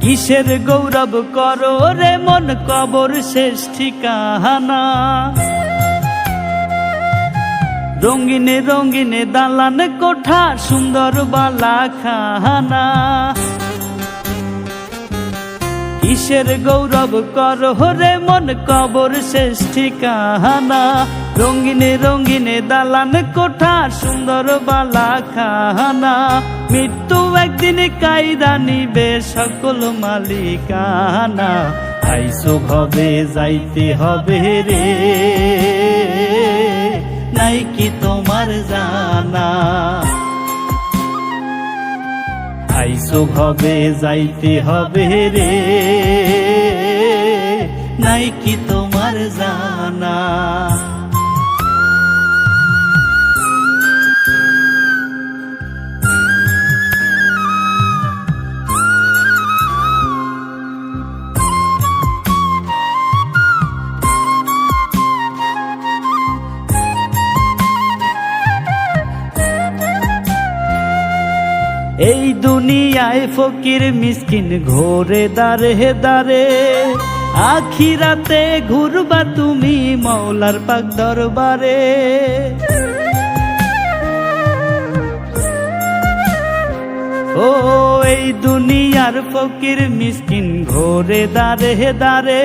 কিসের গৌরব করো রে মন কবর শেষ ঠিকানা। রঙিনে রঙিনে দালান কোঠা সুন্দর বালা খানা। কিসের গৌরব করো রে মন কবর শেষ ঠিকানা। রঙিনে রঙিনে দালান কোঠা সুন্দর বালা খানা। মৃত্যু একদিন কায়দা নিবে সকল মালিকানা। আইসো ভবে যাইতে হবে রে, নাই কি তোমার জানা। আইসো ভবে যাইতে হবে রে, নাই কি তোমার জানা। এই দুনিয়ায় ফকির মিসকিন ঘোরে দারে দারে। আখিরাতে ঘুরবা তুমি মওলার পাক দরবারে। ও এই দুনিয়ার ফকির মিসকিন ঘোরে দারে দারে।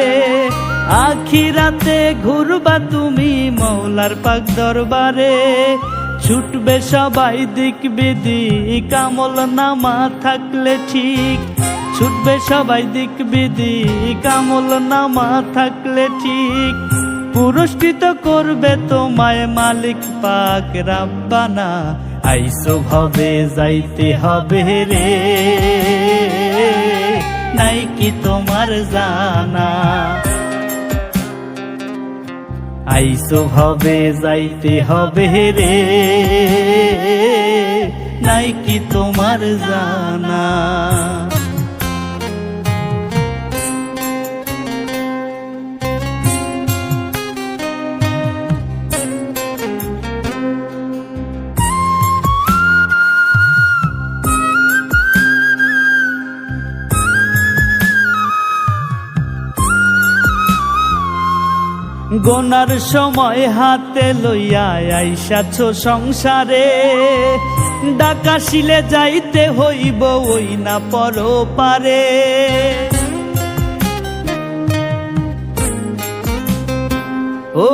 আখিরাতে ঘুরবা তুমি মওলার পাক দরবারে। ছুটবে সবাই দিক বিদিক আমল নামা থাকলে ঠিক। ছুটবে সবাই দিক বিদিক আমল নামা থাকলে ঠিক। পুরস্কৃত করবে তোমায় মালিক পাক রাব্বানা। আইসো ভবে যাইতে হবে রে, নাই কি তোমার জানা। আইসো ভবে যাইতে হবে রে, নাই কি তোমার জানা। গোনার সময় হাতে লইয়া আইসাছ সংসারে। ডাকাশিলে যাইতে হইব ওই না পরপারে। ও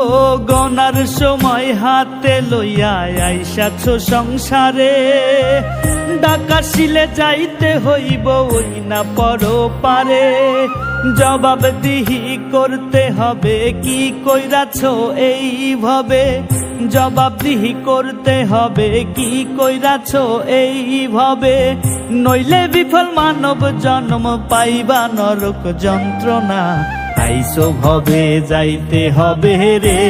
গোনার সময় হাতে লইয়া আইসাছ সংসারে। ডাকাশিলে যাইতে হইব ওই না পরপারে। জবাবদিহি করতে হবে কি কইরাছ এইভাবে। জবাবদিহি করতে হবে কি কইরাছ এইভাবে। নইলে বিফল মানব জন্ম পাইবা নরক যন্ত্রণা। আইসো ভবে যাইতে হবে রে,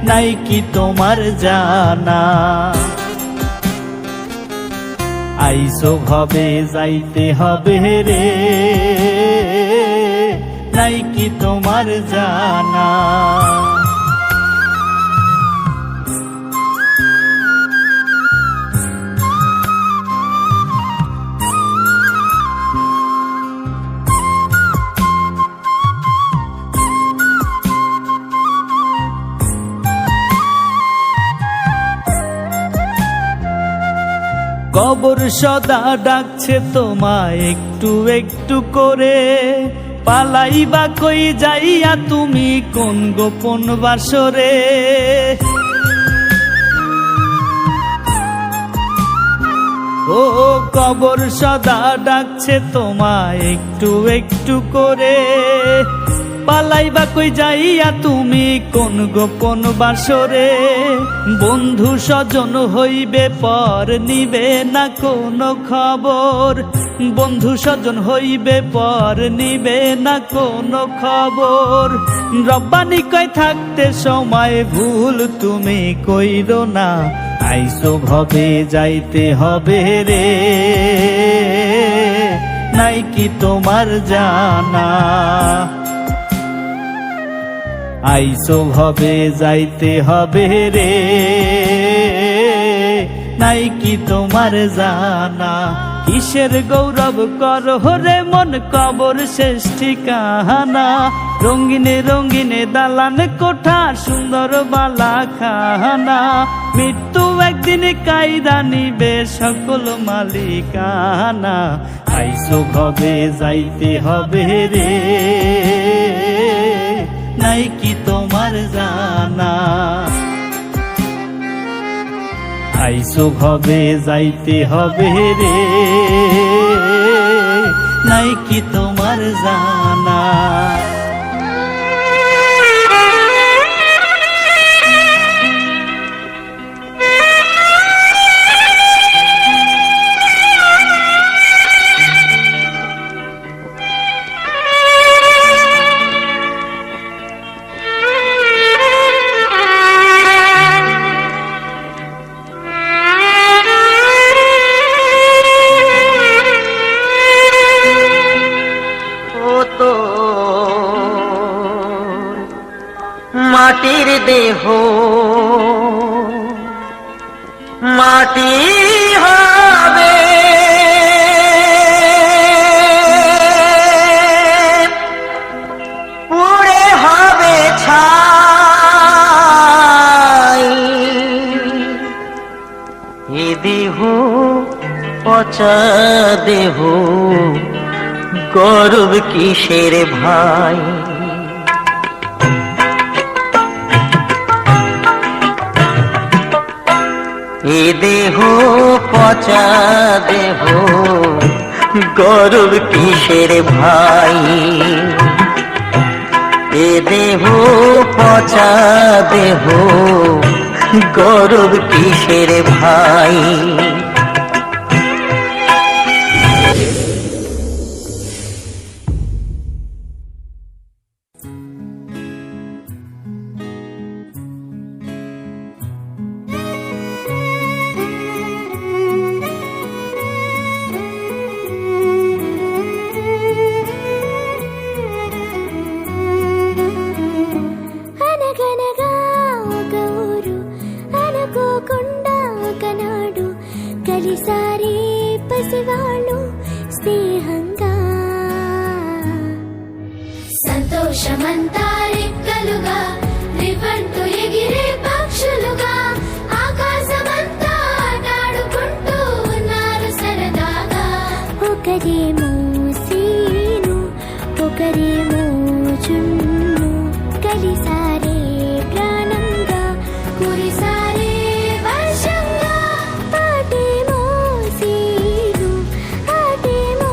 নাই কি তোমার জানা। আইসো ভবে যাইতে হবে রে, নাই কি তোমার জানা। কবর সদা ডাকছে তোমায় একটু একটু করে। পালাইবা কই যাইয়া তুমি কোন গোপন বাসরে। ও কবর সদা ডাকছে তোমায় একটু একটু করে। পালাইবা কই যাইয়া তুমি কোন গোপন বাসরে, বন্ধু স্বজন হইবে পর নিবে না কোনো খবর, বন্ধু স্বজন হইবে পর নিবে না কোনো খবর। রব্বানি কয় থাকতে সময় ভুল তুমি কইরো না, আইসো ভবে যাইতে হবে রে, নাই কি তোমার জানা। আইসো ভবে যাইতে হবে রে, নাই কি তোমার জানা। কিসের গৌরব করো রে মন কবর শেষ ঠিকানা, রঙিনে রঙিনে দালান কোঠা সুন্দর বালা খানা, মৃত্যু একদিন কাইরা নিবে সকল মালিকানা। আইসো ভবে যাইতে হবে রে, নাই কি তোমার জানা। আইসো ভবে যাইতে হবে রে, নাই কি তোমার জানা। মাটির দেহ মাটি হবে, পুড়ে হবে ছাই। এ দেহ পচা দেহ গর্ব কিসের ভাই। এ দেহ পচা দেহ গর্ব কিসের ভাই। এ দেহ পচা দেহ গর্ব কিসের ভাই। కలిసారే పసివాళ్ళు స్నేహంగా, సంతోషమంతా రెక్కలుగా రివ్వంటూ ఎగిరే పక్షులుగా, ఆకాశమంతా ఆటాడుకుంటూ ఉన్నారు సరదాగా. ఒకరేమో సీను ఒకరేమో జున్ను, కలిసారే ప్రాణంగా కురిసారే వర్షంగా. పాటేమో సీను ఆటేమో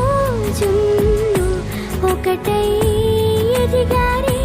జున్ను, ఒకటై ఎదిగారే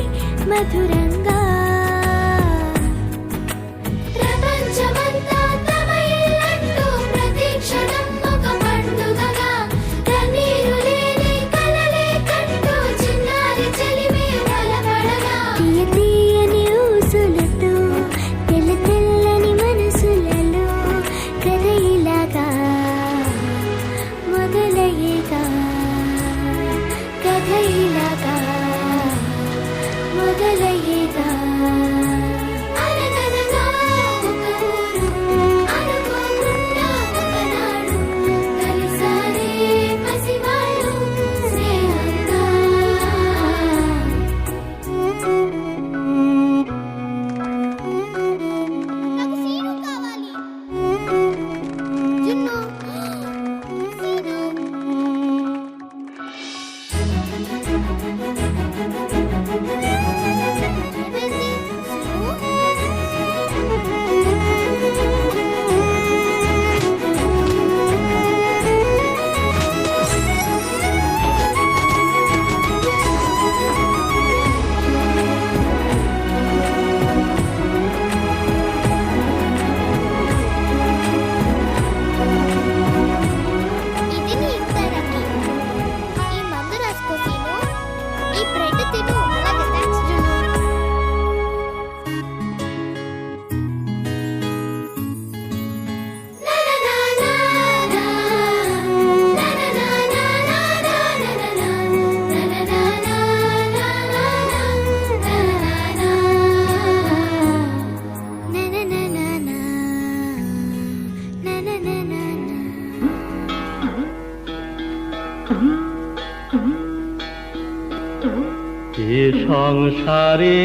সংসারে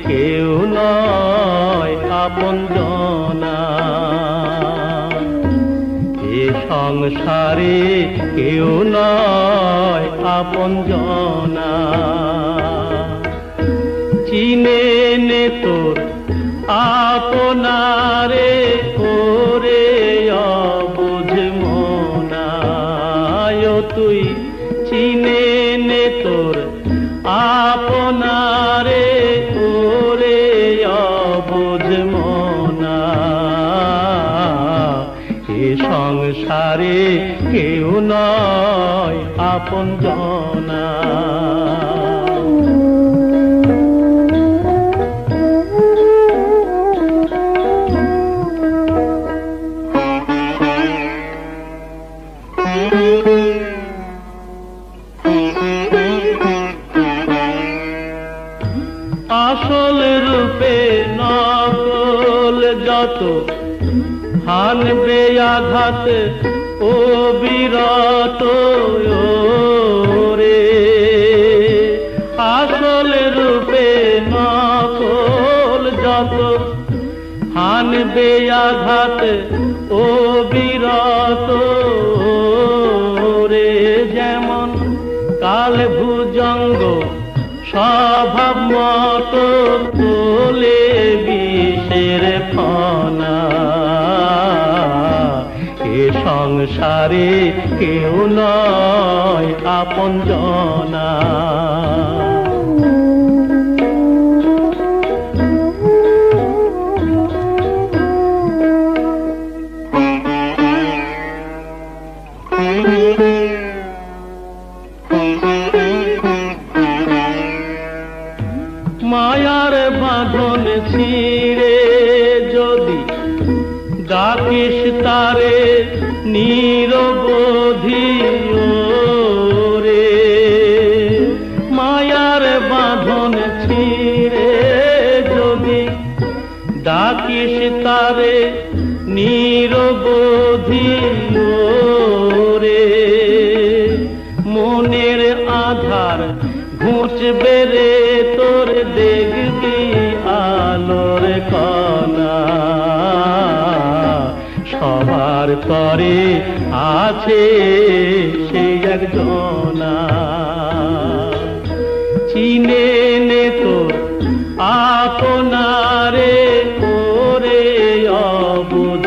কেউ নয় আপনজনা, এ সংসারে কেউ নয় আপনজনা। চিনে নে তোর আপনারে ওরে অবুঝ মনায়, তুই চিনে নে তোর আপনারে ওরে অবুঝ মনা। এ সংসারে কেউ নয় আপনজনা। আসল রূপে নকল যত হানবে আঘাত ও বিরত রে। আসল রূপে নকল যত হানবে আঘাত ও বিরত রে। যেমন কাল ভুজঙ্গ স্বভাব মতো তোলে বিষের ফনা, এ সংসারে কেউ নয় আপনজনা। মায়ার বাঁধন ছিঁড়ে যদি ডাকিস তারে নিরবধি রে। মায়ার বাঁধন ছিঁড়ে যদি ডাকিস তারে নিরবধি রে। মনের আধার ঘুচবে রে তোর, দেখবি আলোর কণা। সবার তরে আছে সেই একজনা, চিনে নে তোর আপনারে ওরে অবুঝ